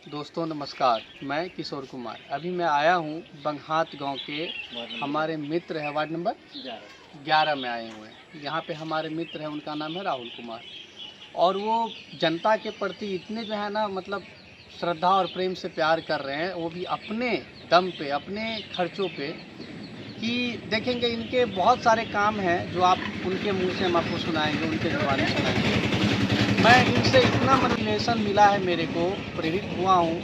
दोस्तों नमस्कार, मैं किशोर कुमार। अभी मैं आया हूँ बंघात गांव के, हमारे मित्र है वार्ड नंबर 11 में आए हुए हैं। यहाँ पे हमारे मित्र हैं, उनका नाम है राहुल कुमार, और वो जनता के प्रति इतने जो है ना मतलब श्रद्धा और प्रेम से प्यार कर रहे हैं, वो भी अपने दम पे, अपने खर्चों पे, कि देखेंगे इनके बहुत सारे काम हैं जो आप उनके मुँह से हम आपको सुनाएंगे, उनके ज़ुबानी सुनाएंगे। मैं इनसे इतना मोटिवेशन मिला है, मेरे को प्रेरित हुआ हूँ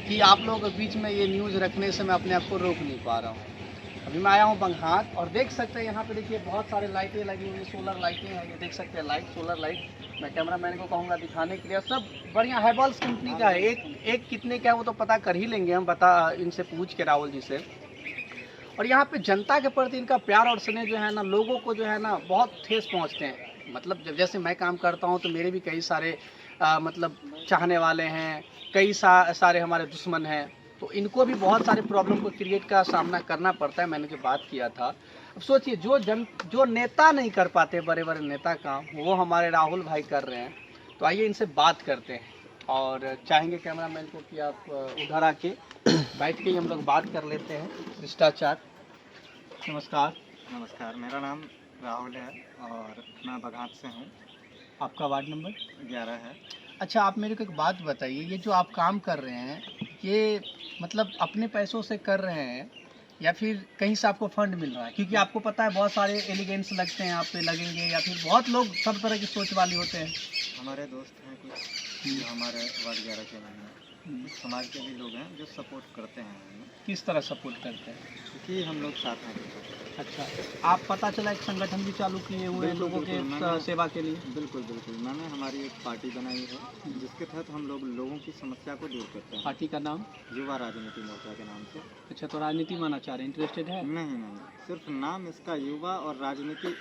कि आप लोगों के बीच में ये न्यूज़ रखने से मैं अपने आप को रोक नहीं पा रहा हूँ। अभी मैं आया हूँ बंघात, और देख सकते हैं यहाँ पे देखिए बहुत सारे लाइटें लगी हुई हैं, सोलर लाइटें हैं, ये देख सकते हैं लाइट, सोलर लाइट। मैं कैमरामैन को कहूँगा दिखाने के लिए, सब बढ़िया हैवेल्स कंपनी का है। एक कितने का है वो तो पता कर ही लेंगे हम, बता इनसे पूछ के, राहुल जी से। और यहाँ पे जनता के प्रति इनका प्यार और स्नेह जो है ना, लोगों को जो है ना बहुत ठेस पहुँचते हैं। मतलब जब जैसे मैं काम करता हूँ तो मेरे भी कई सारे मतलब चाहने वाले हैं, कई सारे हमारे दुश्मन हैं, तो इनको भी बहुत सारे प्रॉब्लम को क्रिएट का सामना करना पड़ता है। मैंने जो बात किया था, अब सोचिए जो नेता नहीं कर पाते, बड़े बड़े नेता काम, वो हमारे राहुल भाई कर रहे हैं। तो आइए इनसे बात करते हैं, और चाहेंगे कैमरामैन को कि आप उधर आके बैठ के ही हम लोग बात कर लेते हैं, शिष्टाचार। नमस्कार। नमस्कार, मेरा नाम राहुल है और मैं बघात से हूँ। आपका वार्ड नंबर 11 है। अच्छा, आप मेरे को एक बात बताइए, ये जो आप काम कर रहे हैं, ये मतलब अपने पैसों से कर रहे हैं या फिर कहीं से आपको फंड मिल रहा है? क्योंकि आपको पता है बहुत सारे एलिगेंस लगते हैं यहाँ पे, लगेंगे, या फिर बहुत लोग सब तरह की सोच वाले होते हैं। हमारे दोस्त हैं कुछ जो हमारे वार्ड 11 के हैं, कुछ समाज के भी लोग हैं जो सपोर्ट करते हैं हमें। किस तरह सपोर्ट करते हैं? क्योंकि हम लोग साथ हैं। अच्छा, आप पता चला एक संगठन भी चालू किए हुए हैं लोगों के सेवा के लिए? बिल्कुल बिल्कुल, मैंने हमारी एक पार्टी बनाई है जिसके तहत हम लोग लोगों की समस्या को दूर करते हैं। पार्टी का नाम? युवा राजनीति मोर्चा के नाम से। अच्छा, तो राजनीति में आना चाह रहे हैं, इंटरेस्टेड है? नहीं, सिर्फ नाम इसका युवा और राजनीति,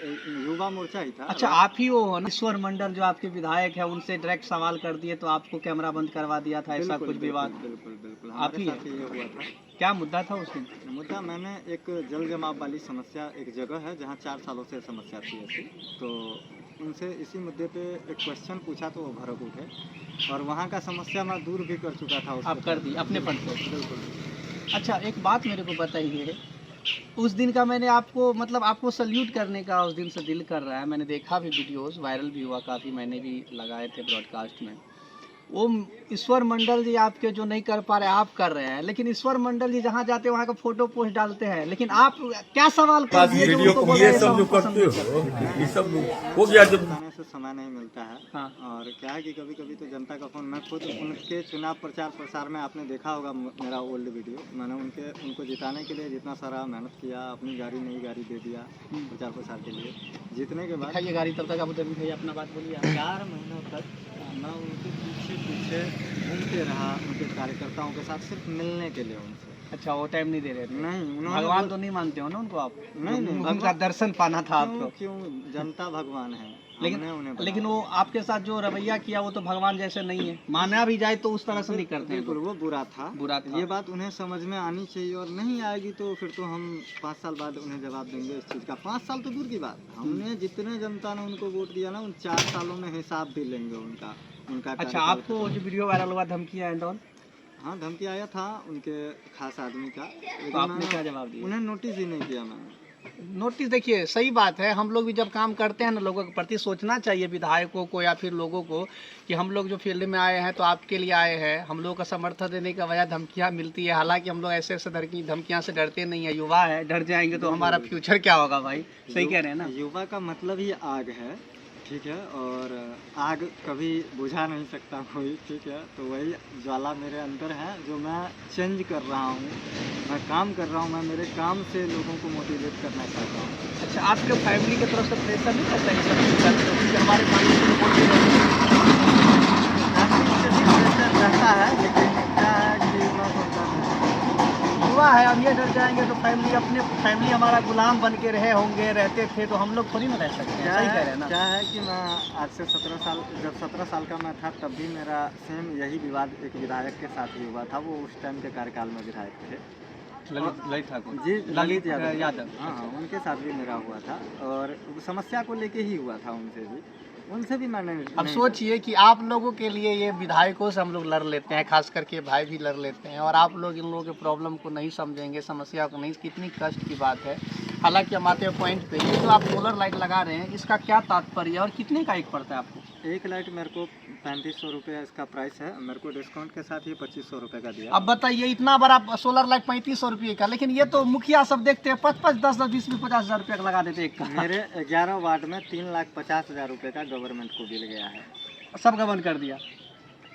युवा मोर्चा ही था। अच्छा, आप ही वो हो ना ईश्वर मंडल जो आपके विधायक है, उनसे डायरेक्ट सवाल कर दिए तो आपको कैमरा बंद करवा दिया था, ऐसा कुछ विवाद? बिल्कुल बिल्कुल, आप ही साथ ये हुआ था। क्या मुद्दा था उस दिन? मुद्दा, मैंने एक जल जमाव वाली समस्या, एक जगह है जहाँ 4 सालों से समस्या थी ऐसी, तो उनसे इसी मुद्दे पे एक क्वेश्चन पूछा तो वो भड़क उठे, और वहाँ का समस्या मैं दूर भी कर चुका था। आप कर दी अपने फंड से? बिल्कुल। अच्छा, एक बात मेरे को बताइए, उस दिन का मैंने आपको मतलब आपको सल्यूट करने का उस दिन से दिल कर रहा है। मैंने देखा भी, वीडियोस वायरल भी हुआ काफ़ी, मैंने भी लगाए थे ब्रॉडकास्ट में। वो ईश्वर मंडल जी आपके जो नहीं कर पा रहे आप कर रहे हैं, लेकिन ईश्वर मंडल जी जहाँ जाते हैं वहाँ का फोटो पोस्ट डालते हैं, लेकिन आप क्या सवाल कर दिए जो उनको बोल रहे हैं, सब करते हो? ये सब हो गया जब बताने से समय नहीं मिलता है। हाँ। और क्या है कि कभी कभी तो जनता का फोन, मैं खुद उनके चुनाव प्रचार प्रसार में, आपने देखा होगा मेरा ओल्ड वीडियो, मैंने उनको जिताने के लिए जितना सारा मेहनत किया, अपनी गाड़ी नई गाड़ी दे दिया प्रचार प्रसार के लिए। जीतने के बाद ये गाड़ी तब तक आप उधर दिखाइए, अपना बात बोलिए। 4 महीनों तक मैं उनके पीछे घूमते रहा, उनके कार्यकर्ताओं के साथ, सिर्फ मिलने के लिए उनसे। अच्छा, वो टाइम नहीं दे रहे थे? नहीं, उन्होंने भगवान तो नहीं मानते हो ना उनको आप? नहीं, उनका दर्शन पाना था आपको। क्यों, जनता भगवान है। लेकिन वो आपके साथ जो रवैया किया वो तो भगवान जैसे नहीं है, माना भी जाए तो उस तरह से नहीं करते हैं। बिल्कुल, वो बुरा था। ये बात उन्हें समझ में आनी चाहिए, और नहीं आएगी तो फिर तो हम 5 साल बाद उन्हें जवाब देंगे इस चीज़ का। 5 साल तो दूर की बात, हमने जितने जनता ने उनको वोट दिया ना, उन 4 सालों में हिसाब भी लेंगे उनका। अच्छा, आपको जो वीडियो वायरल हुआ धमकियाँ एंड ऑल? हाँ, धमकी आया था उनके खास आदमी का, तो आपने क्या जवाब दिया? उन्हें नोटिस ही नहीं किया मैंने। नोटिस, देखिए सही बात है, हम लोग भी जब काम करते हैं ना, लोगों के प्रति सोचना चाहिए, विधायकों को या फिर लोगों को, कि हम लोग जो फील्ड में आए हैं तो आपके लिए आए हैं। हम लोगों का समर्थन देने का वजह धमकियाँ मिलती है, हालांकि हम लोग ऐसे धमकियाँ से डरते नहीं है। युवा है, डर जाएंगे तो हमारा फ्यूचर क्या होगा भाई? सही कह रहे हैं ना? युवा का मतलब ही आग है, ठीक है, और आग कभी बुझा नहीं सकता कोई, ठीक है। तो वही ज्वाला मेरे अंदर है जो मैं चेंज कर रहा हूँ, मैं काम कर रहा हूँ, मैं मेरे काम से लोगों को मोटिवेट करना चाहता हूँ। अच्छा, आपके फैमिली की तरफ से प्रेशर नहीं करता है सब चीज़ का? क्योंकि हमारे फैमिली को प्रेशर रहता है, लेकिन क्या है कि मैं सोचता हूँ युवा है, अब ये डर जाएंगे तो फैमिली हमारा गुलाम बन के रहते थे, तो हम लोग थोड़ी ना रह सकते हैं। सही कह रहे हैं ना? क्या है कि मैं आज से 17 साल, जब 17 साल का मैं था तब भी मेरा सेम यही विवाद एक विधायक के साथ ही हुआ था। वो उस टाइम के कार्यकाल में विधायक थे, ललित ठाकुर जी, ललित यादव। यादव। हाँ, उनके साथ भी मेरा हुआ था, और समस्या को लेके ही हुआ था उनसे भी। उनसे भी मैंने अब सोचिए कि आप लोगों के लिए ये विधायकों से हम लोग लड़ लेते हैं, खास करके भाई भी लड़ लेते हैं, और आप लोग इन लोगों के प्रॉब्लम को नहीं समझेंगे, समस्या को नहीं, कितनी कष्ट की बात है। हालांकि हम आते हैं पॉइंट पे, ये जो आप सोलर लाइट लगा रहे हैं इसका क्या तात्पर्य है और कितने का एक पड़ता है आपको? एक लाइट मेरे को 3500 रुपये इसका प्राइस है, मेरे को डिस्काउंट के साथ ये 2500 रुपये का दिया। अब बताइए, इतना बड़ा सोलर लाइट 3500 रुपये का, लेकिन ये तो मुखिया सब देखते हैं 5-5, 10-10, 20-20, 50,000 रुपये का लगा देते हैं एक का। मेरे 11 वार्ड में 3,50,000 रुपये का गवर्नमेंट को बिल गया है। सब का बंद कर दिया।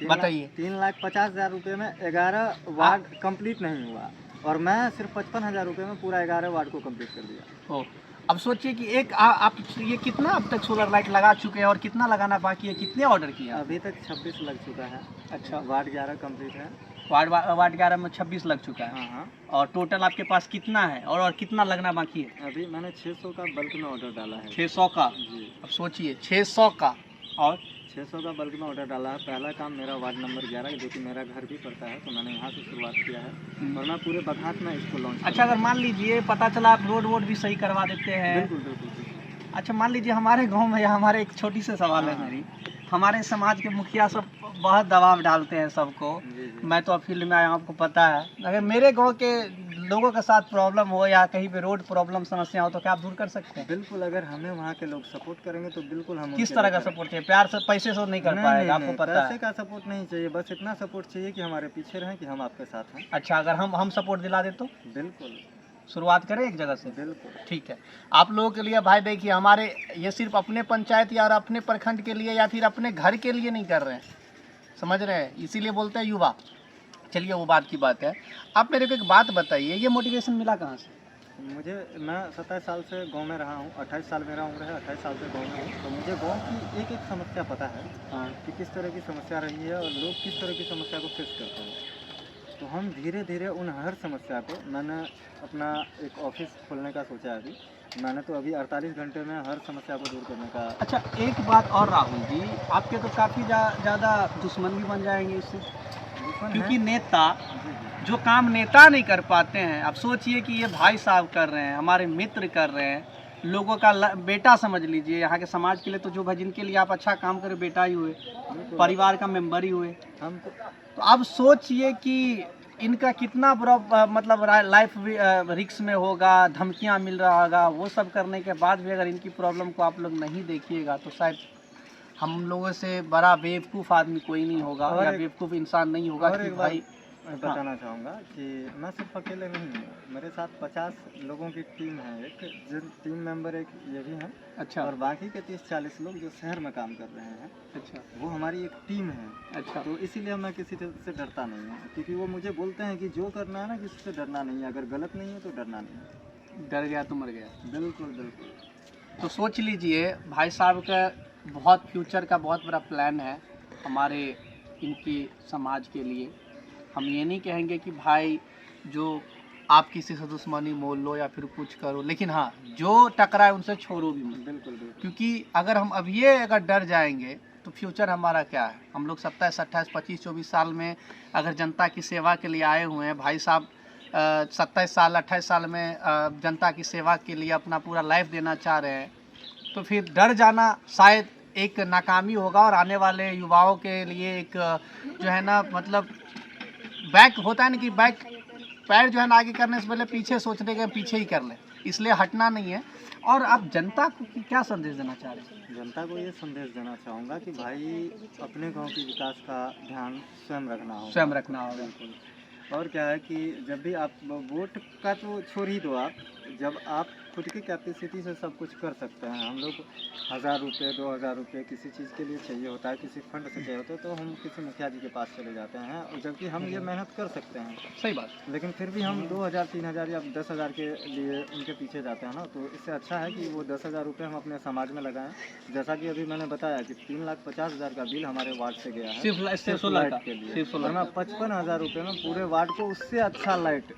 बताइए, 3,50,000 रुपये में 11 वार्ड कंप्लीट नहीं हुआ, और मैं सिर्फ 55,000 रुपये में पूरा 11 वार्ड को कंप्लीट कर दिया। ओ, अब सोचिए कि एक आप ये कितना अब तक सोलर लाइट लगा चुके हैं और कितना लगाना बाकी है, कितने ऑर्डर किए हैं? अभी तक 26 लग चुका है। अच्छा, वार्ड 11 कंप्लीट है। वार्ड 11 में 26 लग चुका है। हाँ। और टोटल आपके पास कितना है और कितना लगना बाकी है? अभी मैंने 600 का बल्क में ऑर्डर डाला है। 600 का? जी। अब सोचिए 600 का और 600 का बल्क में ऑर्डर डाला है। पहला काम मेरा वार्ड नंबर 11, जो कि मेरा घर भी पड़ता है, तो मैंने यहाँ से शुरुआत किया है, और मैं पूरे बघात में इसको लॉन्च। अच्छा, अगर मान लीजिए पता चला आप रोड भी सही करवा देते हैं। बिल्कुल बिल्कुल। अच्छा, मान लीजिए हमारे गांव में, या हमारे एक छोटी सी सवाल है मेरी, हमारे समाज के मुखिया सब बहुत दबाव डालते हैं सबको। मैं तो फील्ड में आया हूं, आपको पता है। अगर मेरे गांव के लोगों के साथ प्रॉब्लम हो या कहीं पे रोड प्रॉब्लम समस्या हो तो क्या आप दूर कर सकते हैं? बिल्कुल, अगर हमें वहाँ के लोग सपोर्ट करेंगे तो बिल्कुल हम। किस तरह का सपोर्ट चाहिए? प्यार से, पैसे से नहीं कर पाएगा, आपको पता है। पैसे का सपोर्ट नहीं चाहिए, बस इतना सपोर्ट चाहिए कि हमारे पीछे रहें, कि हम आपके साथ हैं। अच्छा, अगर हम सपोर्ट दिला दे तो बिल्कुल, शुरुआत करें एक जगह से। बिल्कुल ठीक है। आप लोगों के लिए भाई देखिए, हमारे ये सिर्फ अपने पंचायत या अपने प्रखंड के लिए या फिर अपने घर के लिए नहीं कर रहे हैं, समझ रहे हैं, इसीलिए बोलते हैं युवा। चलिए वो बात की बात है। आप मेरे को एक बात बताइए, ये मोटिवेशन मिला कहाँ से? मैं 27 साल से गांव में रहा हूँ, 28 साल मेरा उम्र है, 28 साल से गांव में हूँ, तो मुझे गांव की एक एक समस्या पता है। हाँ, कि किस तरह की समस्या रही है और लोग किस तरह की समस्या को फेस करते हैं। तो हम धीरे धीरे उन हर समस्या को, मैंने अपना एक ऑफिस खोलने का सोचा है। अभी मैंने तो अभी 48 घंटे में हर समस्या को दूर करने का। अच्छा, एक बात और राहुल जी, आपके तो काफ़ी ज़्यादा दुश्मन भी बन जाएंगे इससे, क्योंकि नेता जो काम नेता नहीं कर पाते हैं, अब सोचिए कि ये भाई साहब कर रहे हैं, हमारे मित्र कर रहे हैं, लोगों का बेटा समझ लीजिए, यहाँ के समाज के लिए तो जो भाई जिनके लिए आप अच्छा काम करें, बेटा ही हुए, परिवार का मेंबर ही हुए। हम तो अब सोचिए कि इनका कितना बुरा मतलब लाइफ रिस्क में होगा, धमकियाँ मिल रहा होगा, वो सब करने के बाद भी अगर इनकी प्रॉब्लम को आप लोग नहीं देखिएगा तो शायद हम लोगों से बड़ा बेवकूफ़ आदमी कोई नहीं होगा, या बेवकूफ़ इंसान नहीं होगा। कि भाई मैं बताना चाहूँगा कि मैं सिर्फ अकेले नहीं हूँ, मेरे साथ 50 लोगों की टीम है, एक जिन टीम मेंबर एक ये भी हैं। अच्छा, और बाकी के 30-40 लोग जो शहर में काम कर रहे हैं। अच्छा, वो हमारी एक टीम है। अच्छा, तो इसीलिए मैं किसी से डरता नहीं हूँ, क्योंकि वो मुझे बोलते हैं कि जो करना है ना, किसी से डरना नहीं है, अगर गलत नहीं है तो डरना नहीं है। डर गया तो मर गया। बिल्कुल बिल्कुल। तो सोच लीजिए, भाई साहब का बहुत फ्यूचर का बहुत बड़ा प्लान है हमारे इनकी समाज के लिए। हम ये नहीं कहेंगे कि भाई जो आप किसी से दुश्मनी मोल लो या फिर कुछ करो, लेकिन हाँ, जो टकराए उनसे छोड़ो भी मत। बिल्कुल बिल्कुल। क्योंकि अगर हम अब ये अगर डर जाएंगे तो फ्यूचर हमारा क्या है? हम लोग 27, 28, 25, 24 साल में अगर जनता की सेवा के लिए आए हुए हैं, भाई साहब 27 साल 28 साल में जनता की सेवा के लिए अपना पूरा लाइफ देना चाह रहे हैं, तो फिर डर जाना शायद एक नाकामी होगा, और आने वाले युवाओं के लिए एक जो है ना, मतलब बैक होता है ना, कि बैक पैर जो है ना आगे करने से पहले पीछे सोचने के पीछे ही कर ले, इसलिए हटना नहीं है। और आप जनता को क्या संदेश देना चाह रहे हैं? जनता को ये संदेश देना चाहूँगा कि भाई अपने गांव के विकास का ध्यान स्वयं रखना होगा। स्वयं रखना होगा। बिल्कुल। और क्या है कि जब भी आप वोट का तो छोड़ ही दो, आप जब आप खुद की कैपेसिटी से सब कुछ कर सकते हैं। हम लोग 1000 रुपये 2000 रुपये किसी चीज़ के लिए चाहिए होता है, किसी फंड से चाहिए होता है, तो हम किसी मुखिया जी के पास चले जाते हैं, और जबकि हम ये मेहनत कर सकते हैं। सही बात। लेकिन फिर भी हम 2000 3000 या 10,000 के लिए उनके पीछे जाते हैं ना, तो इससे अच्छा है कि वो 10,000 रुपये हम अपने समाज में लगाएं। जैसा कि अभी मैंने बताया कि 3,50,000 का बिल हमारे वार्ड से गया है सिर्फ लाइट के लिए, और मैं 55,000 रुपये में पूरे वार्ड को उससे अच्छा लाइट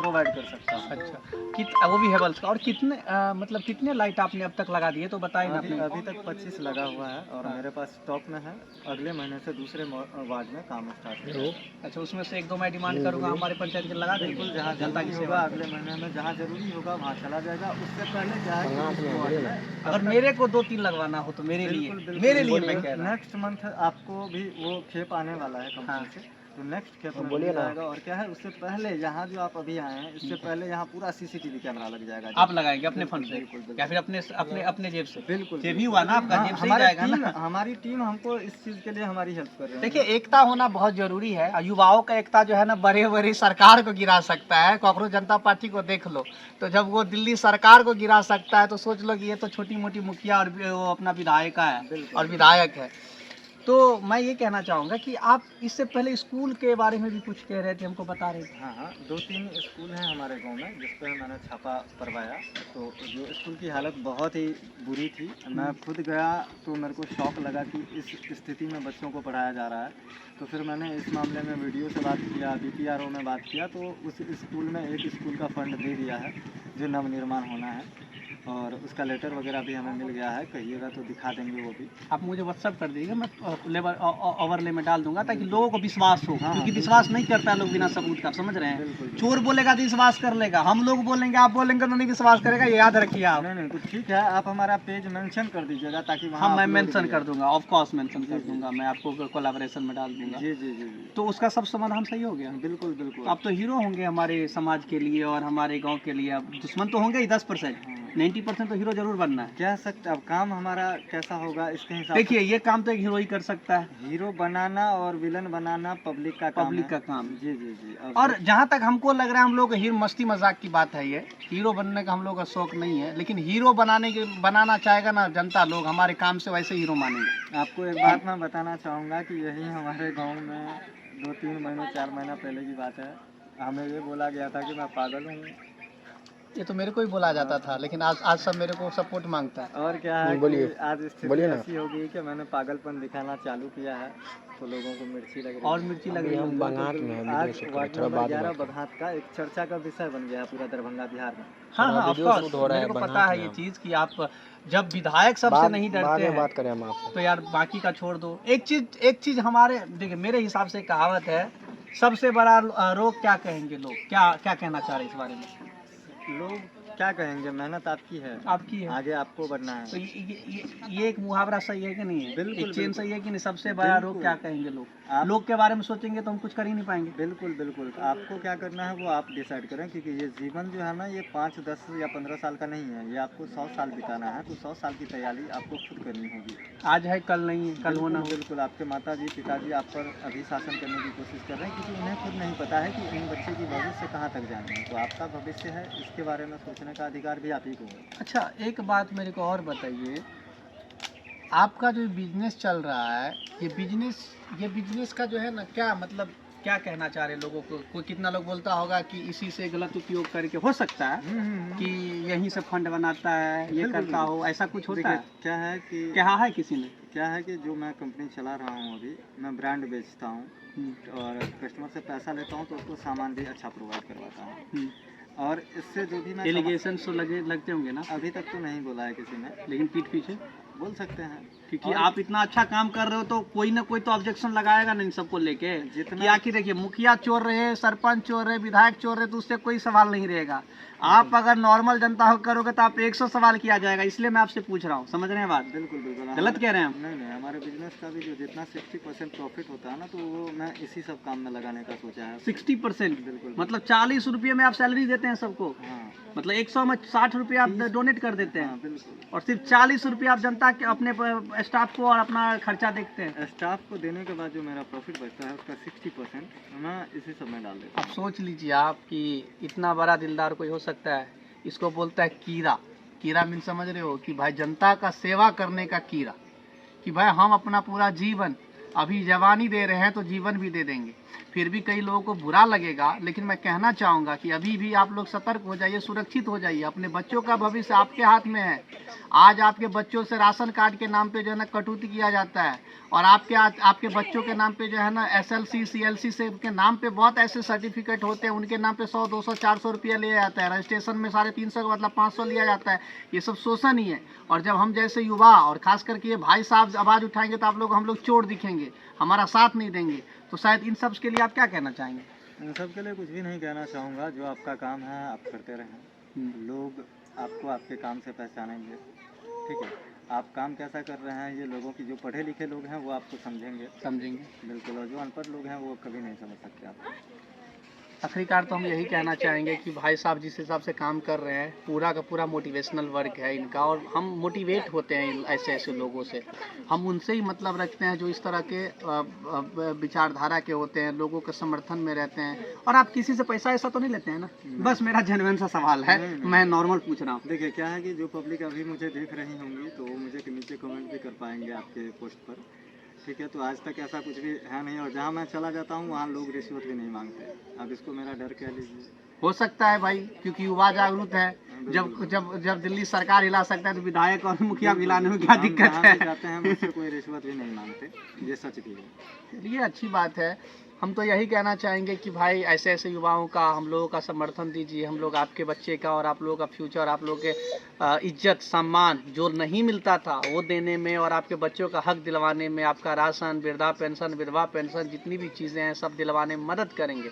प्रोवाइड कर सकता हूँ। अच्छा, वो भी हेवल्स का। और कितने मतलब कितने लाइट आपने अब तक लगा दिए तो बताएं ना अभी अपने। अभी तक 25 लगा हुआ है और हाँ। मेरे पास स्टॉक में है। अगले महीने से दूसरे वार्ड में काम स्टार्ट होगा। अच्छा, उसमें से 1-2 मैं डिमांड करूंगा हमारे पंचायत के लगा देंगे बिल्कुल, जहाँ जनता की जरूरी सेवा। होगा अगले महीने में, जहाँ जरूरी होगा वहाँ चला जाएगा। उससे पहले क्या है कि इस वार्ड में अगर मेरे को 2-3 लगवाना हो तो मेरे लिए, बिल्कुल मेरे लिए मैं कह रहा हूँ। नेक्स्ट मंथ आपको भी वो खेप आने वाला है हाँ। कंपनी से, तो नेक्स्ट खेप में मिल जाएगा। और क्या है, उससे पहले यहाँ जो आप अभी आए हैं, इससे पहले यहाँ पूरा सीसीटीवी कैमरा लग जाएगा। आप लगाएंगे अपने फंड से बिल्कुल, या फिर अपने अपने अपने जेब से? बिल्कुल जेब ही हुआ ना आपका, जेब से ही जाएगा ना। हमारी टीम हमको इस चीज़ के लिए हमारी हेल्प कर रही है। देखिए, एकता होना बहुत जरूरी है। और युवाओं का एकता जो है ना, बड़े बड़ी सरकार को गिरा सकता है। कांग्रेस जनता पार्टी को देख लो, तो जब वो दिल्ली सरकार को गिरा सकता है तो सोच लो कि ये तो छोटी मोटी मुखिया और वो अपना विधायिका है और विधायक है। तो मैं ये कहना चाहूँगा कि आप इससे पहले स्कूल के बारे में भी कुछ कह रहे थे, हमको बता रहे थे। हाँ हाँ, 2-3 स्कूल हैं हमारे गांव में जिस पर मैंने छापा पड़वाया। तो जो स्कूल की हालत बहुत ही बुरी थी, मैं खुद गया तो मेरे को शौक लगा कि इस स्थिति में बच्चों को पढ़ाया जा रहा है। तो फिर मैंने इस मामले में वीडियो से बात किया, BPRO में बात किया, तो उस स्कूल में एक स्कूल का फंड दे दिया है जो नवनिर्माण होना है, और उसका लेटर वगैरह भी हमें मिल गया है। कहिएगा तो दिखा देंगे वो भी। आप मुझे व्हाट्सअप कर दीजिएगा, मैं लेबर ओवरले में डाल दूंगा ताकि लोगों को विश्वास हो। हाँ, क्योंकि विश्वास नहीं करता है लोग बिना सबूत का, समझ रहे हैं। बिल्कुल। चोर बोलेगा तो विश्वास कर लेगा, हम लोग बोलेंगे, आप बोलेंगे तो नहीं विश्वास करेगा, ये याद रखिए आप। नहीं तो ठीक है, आप हमारा पेज मेंशन कर दीजिएगा ताकि वहाँ हाँ, मैं upload मेंशन किया कर दूंगा, ऑफ कोर्स मेंशन कर दूंगा, मैं आपको कोलैबोरेशन में डाल दूंगा। जी जी जी जी, तो उसका सब समाधान सही हो गया। बिल्कुल बिल्कुल। आप तो हीरो होंगे हमारे समाज के लिए और हमारे गांव के लिए। अब दुश्मन तो होंगे ही 10%, 90% तो हीरो जरूर बनना है। कह सकते, अब काम हमारा कैसा होगा इसके हिसाब से। देखिए, ये काम तो एक हीरो ही कर सकता है। हीरो बनाना और विलन बनाना पब्लिक का काम पब्लिक है। का काम। जी जी जी। और जहाँ तक हमको लग रहा है, हम लोग हीरो मस्ती मजाक की बात है, ये हीरो बनने का हम लोग का शौक नहीं है। लेकिन हीरो बनाना चाहेगा ना जनता, लोग हमारे काम से वैसे हीरो मानेंगे। आपको एक बात मैं बताना चाहूँगा कि यही हमारे गांव में 2-3 महीने 4 महीना पहले की बात है, हमें ये बोला गया था कि मैं पागल हूँ। ये तो मेरे को ही बोला जाता था, लेकिन आज सब मेरे को सपोर्ट मांगता है। और क्या है कि आज स्थिति ऐसी हो गई कि मैंने पागलपन दिखाना चालू किया है, तो लोगों को मिर्ची लग रही है। और मिर्ची लग रही है। आज वार्ड नंबर 11 बघात का एक चर्चा का विषय बन गया है पूरा दरभंगा बिहार में। हाँ हाँ, ऑफ कोर्स मेरे को पता है ये चीज़ कि आप जब विधायक सबसे नहीं डरते हैं, बात करें हम आपसे, तो यार बाकी का छोड़ दो। एक चीज़ हमारे, देखिए मेरे हिसाब से कहावत है, सबसे बड़ा रोग क्या कहेंगे लोग, क्या कहना चाह रहे हैं इस बारे में? लोग क्या कहेंगे, मेहनत आपकी है, आगे आपको बढ़ना है। तो ये एक मुहावरा सही है कि नहीं है? बिल्कुल, एक चेन सही है कि नहीं? सबसे बड़ा रोग क्या कहेंगे लोग? लोग के बारे में सोचेंगे तो हम कुछ कर ही नहीं पाएंगे। बिल्कुल बिल्कुल, आपको क्या करना है वो आप डिसाइड करें, क्योंकि ये जीवन जो है ना, ये 5, 10 या 15 साल का नहीं है, ये आपको 100 साल बिताना है। तो 100 साल की तैयारी आपको खुद करनी होगी। आज है कल नहीं है, कल होना। बिल्कुल, आपके माताजी पिताजी आप पर अभी शासन करने की कोशिश कर रहे हैं, क्योंकि उन्हें खुद नहीं पता है कि इन बच्चे की भविष्य कहाँ तक जानी है। तो आपका भविष्य है, इसके बारे में सोचने का अधिकार भी आप ही को है। अच्छा, एक बात मेरे को और बताइए, आपका जो बिजनेस चल रहा है, ये बिजनेस का जो है ना, क्या मतलब, क्या कहना चाह रहे हैं लोगों को? कोई कितना लोग बोलता होगा कि इसी से गलत उपयोग करके हो सकता है कि यहीं से फंड बनाता है, ये करता हो, ऐसा कुछ होता है? क्या है कि कहा है किसी ने? क्या है कि जो मैं कंपनी चला रहा हूँ अभी, मैं ब्रांड बेचता हूँ और कस्टमर से पैसा लेता हूँ, तो उसको सामान भी अच्छा प्रोवाइड करवाता हूँ। और इससे जो भी मैं एलिगेशन तो लगते होंगे ना? अभी तक तो नहीं बोला है किसी ने, लेकिन पीठ पीछे बोल सकते हैं, क्योंकि आप इतना अच्छा काम कर रहे हो तो कोई ना कोई तो ऑब्जेक्शन लगाएगा ना इन सबको लेके। कि आखिर देखिए, मुखिया चोर रहे, सरपंच चोर रहे, विधायक चोर रहे, तो उससे कोई सवाल नहीं रहेगा। आप अगर नॉर्मल जनता हो करोगे तो आप 100 सवाल किया जाएगा। इसलिए मैं आपसे पूछ रहा हूँ, समझ रहे हैं बात? बिल्कुल बिल्कुल, गलत कह रहे हैं हम? नहीं, हमारे बिजनेस का भी जो जितना 60% प्रॉफिट होता है ना, तो वो मैं इसी सब काम में लगाने का सोचा है। 60%? बिल्कुल। मतलब 40 रुपये में आप सैलरी देते हैं सबको? हाँ। मतलब 100 में 60 रुपये आप डोनेट कर देते हैं? हाँ, बिल्कुल। और सिर्फ 40 रुपये आप जनता के अपने स्टाफ को और अपना खर्चा देखते हैं? स्टाफ को देने के बाद जो मेरा प्रॉफिट बचता है उसका 60% मैं इसी सब में डाल देता हूँ। अब सोच लीजिए आप कि इतना बड़ा दिलदार कोई हो सकता है। इसको बोलता है कीड़ा मीन, समझ रहे हो? कि भाई जनता का सेवा करने का कीड़ा, कि भाई हम अपना पूरा जीवन, अभी जवानी दे रहे हैं तो जीवन भी दे देंगे। फिर भी कई लोगों को बुरा लगेगा, लेकिन मैं कहना चाहूँगा कि अभी भी आप लोग सतर्क हो जाइए, सुरक्षित हो जाइए। अपने बच्चों का भविष्य आपके हाथ में है। आज आपके बच्चों से राशन कार्ड के नाम पे जो है ना कटौती किया जाता है, और आपके बच्चों के नाम पे जो है ना SLC CLC से के नाम पे बहुत ऐसे सर्टिफिकेट होते हैं, उनके नाम पे 100 200 400 रुपया लिया जाता है। रजिस्ट्रेशन में 350 का मतलब 500 लिया जाता है। ये सब शोषण ही है। और जब हम जैसे युवा और खास करके ये भाई साहब आवाज़ उठाएंगे तो आप लोग हम लोग चोर दिखेंगे, हमारा साथ नहीं देंगे। तो शायद इन सब के लिए आप क्या कहना चाहेंगे? इन सब के लिए कुछ भी नहीं कहना चाहूँगा। जो आपका काम है आप करते रहें, लोग आपको आपके काम से पहचानेंगे। ठीक है, आप काम कैसा कर रहे हैं ये लोगों की, जो पढ़े लिखे लोग हैं वो आपको समझेंगे बिल्कुल, और जो अनपढ़ लोग हैं वो कभी नहीं समझ सकते आपको। आखिरकार तो हम यही कहना चाहेंगे कि भाई साहब जिस हिसाब से काम कर रहे हैं, पूरा का पूरा मोटिवेशनल वर्क है इनका, और हम मोटिवेट होते हैं ऐसे ऐसे लोगों से। हम उनसे ही मतलब रखते हैं जो इस तरह के विचारधारा के होते हैं, लोगों के समर्थन में रहते हैं। और आप किसी से पैसा ऐसा तो नहीं लेते हैं ना? बस मेरा जेन्युइन सा सवाल है, मैं नॉर्मल पूछ रहा हूँ। देखिए क्या है कि जो पब्लिक अभी मुझे देख रही होंगी तो वो मुझे नीचे कमेंट भी कर पाएंगे आपके पोस्ट पर। ठीक है, तो आज तक ऐसा कुछ भी है नहीं, और जहाँ मैं चला जाता हूँ वहाँ लोग रिश्वत भी नहीं मांगते। अब इसको मेरा डर कह लीजिए। हो सकता है भाई, क्योंकि युवा जागरूक है। जब दिल्ली सरकार हिला सकता है तो विधायक और मुखिया भी हिलाने में क्या दिक्कत है? जाते हैं, मुझसे कोई रिश्वत भी नहीं मांगते, ये सच भी है। ये अच्छी बात है। हम तो यही कहना चाहेंगे कि भाई ऐसे ऐसे युवाओं का हम लोगों का समर्थन दीजिए। हम लोग आपके बच्चे का और आप लोगों का फ्यूचर, आप लोगों के इज्जत सम्मान जो नहीं मिलता था वो देने में, और आपके बच्चों का हक दिलवाने में, आपका राशन, वृद्धा पेंशन, विधवा पेंशन, जितनी भी चीज़ें हैं सब दिलवाने में मदद करेंगे।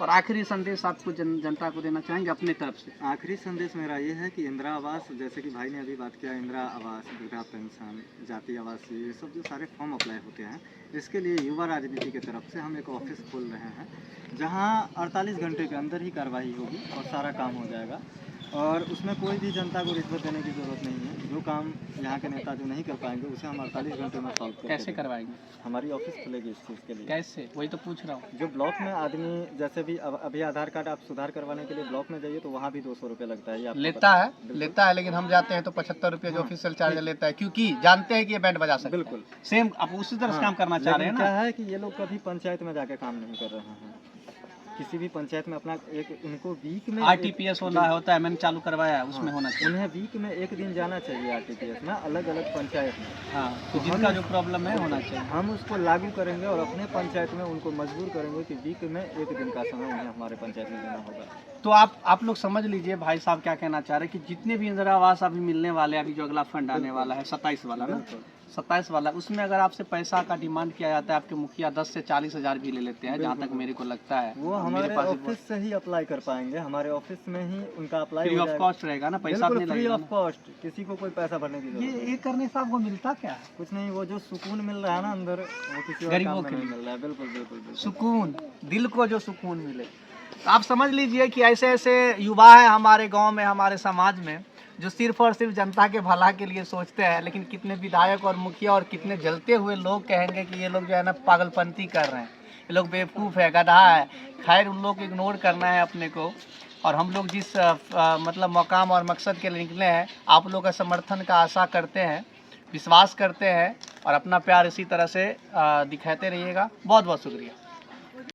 और आखिरी संदेश आपको जनता को देना चाहेंगे अपने तरफ से? आखिरी संदेश मेरा ये है कि इंदिरा आवास, जैसे कि भाई ने अभी बात किया, इंदिरा आवास, वृद्धा पेंशन, जाति आवास, ये सब जो सारे फॉर्म अप्लाई होते हैं, इसके लिए युवा राजनीति की तरफ से हम एक ऑफिस खोल रहे हैं, जहां 48 घंटे के अंदर ही कार्रवाई होगी और सारा काम हो जाएगा। और उसमें कोई भी जनता को रिश्वत देने की ज़रूरत नहीं है। जो काम यहाँ के नेता जो नहीं कर पाएंगे उसे हम 48 घंटे में सॉल्व करेंगे। कैसे करवाएंगे? हमारी ऑफिस खुलेगी इस चीज़ के लिए। कैसे? वही तो पूछ रहा हूँ। जो ब्लॉक में आदमी, जैसे भी अभी आधार कार्ड आप सुधार करवाने के लिए ब्लॉक में जाइए तो वहाँ भी 200 रुपये लगता है। लेता है, लेकिन हम जाते हैं तो 75 रुपये जो ऑफिशियल चार्ज लेता है, क्योंकि जानते हैं कि ये बैंड बजा सकते हैं। बिल्कुल सेम आप उसी तरह से काम करना चाह रहे हैं ना? क्या है कि ये लोग कभी पंचायत में जाके काम नहीं कर रहे हैं। किसी भी पंचायत में अपना एक, उनको वीक में RTPS होता है, मैंने चालू करवाया है, उसमें होना चाहिए। उन्हें वीक में एक दिन जाना चाहिए RTPS में, अलग अलग पंचायत में। हाँ, तो जिनका जो प्रॉब्लम है होना चाहिए। हम उसको लागू करेंगे और अपने पंचायत में उनको मजबूर करेंगे कि वीक में एक दिन का समय उन्हें हमारे पंचायत में देना होगा। तो आप लोग समझ लीजिए भाई साहब क्या कहना चाह रहे हैं कि जितने भी इंदिरा आवास अभी मिलने वाले हैं, अभी जो अगला फंड आने वाला है 27 वाला ना, 27 वाला, उसमें अगर आपसे पैसा का डिमांड किया जाता है, आपके मुखिया 10 से 40 हज़ार भी ले लेते हैं, जहाँ तक मेरे को लगता है। वो हमारे ऑफिस से ही अप्लाई कर पाएंगे, हमारे ऑफिस में ही उनका अप्लाई फ्री ऑफ कॉस्ट रहेगा ना, पैसा नहीं लगेगा। फ्री ऑफ कॉस्ट, किसी को कोई पैसा भरने की जरूरत नहीं। ये करने से आपको मिलता क्या है? कुछ नहीं, वो जो सुकून मिल रहा है ना अंदर, वो किसी और काम में नहीं मिल रहा है। बिल्कुल बिल्कुल सुकून, दिल को जो सुकून मिले। तो आप समझ लीजिए कि ऐसे ऐसे युवा हैं हमारे गांव में, हमारे समाज में, जो सिर्फ और सिर्फ जनता के भला के लिए सोचते हैं। लेकिन कितने विधायक और मुखिया और कितने जलते हुए लोग कहेंगे कि ये लोग जो है ना पागलपंती कर रहे हैं, ये लोग बेवकूफ़ है, गधा है। खैर, उन लोग को इग्नोर करना है अपने को। और हम लोग जिस मतलब मकाम और मकसद के लिए निकले हैं, आप लोग का समर्थन का आशा करते हैं, विश्वास करते हैं, और अपना प्यार इसी तरह से दिखाते रहिएगा। बहुत बहुत शुक्रिया।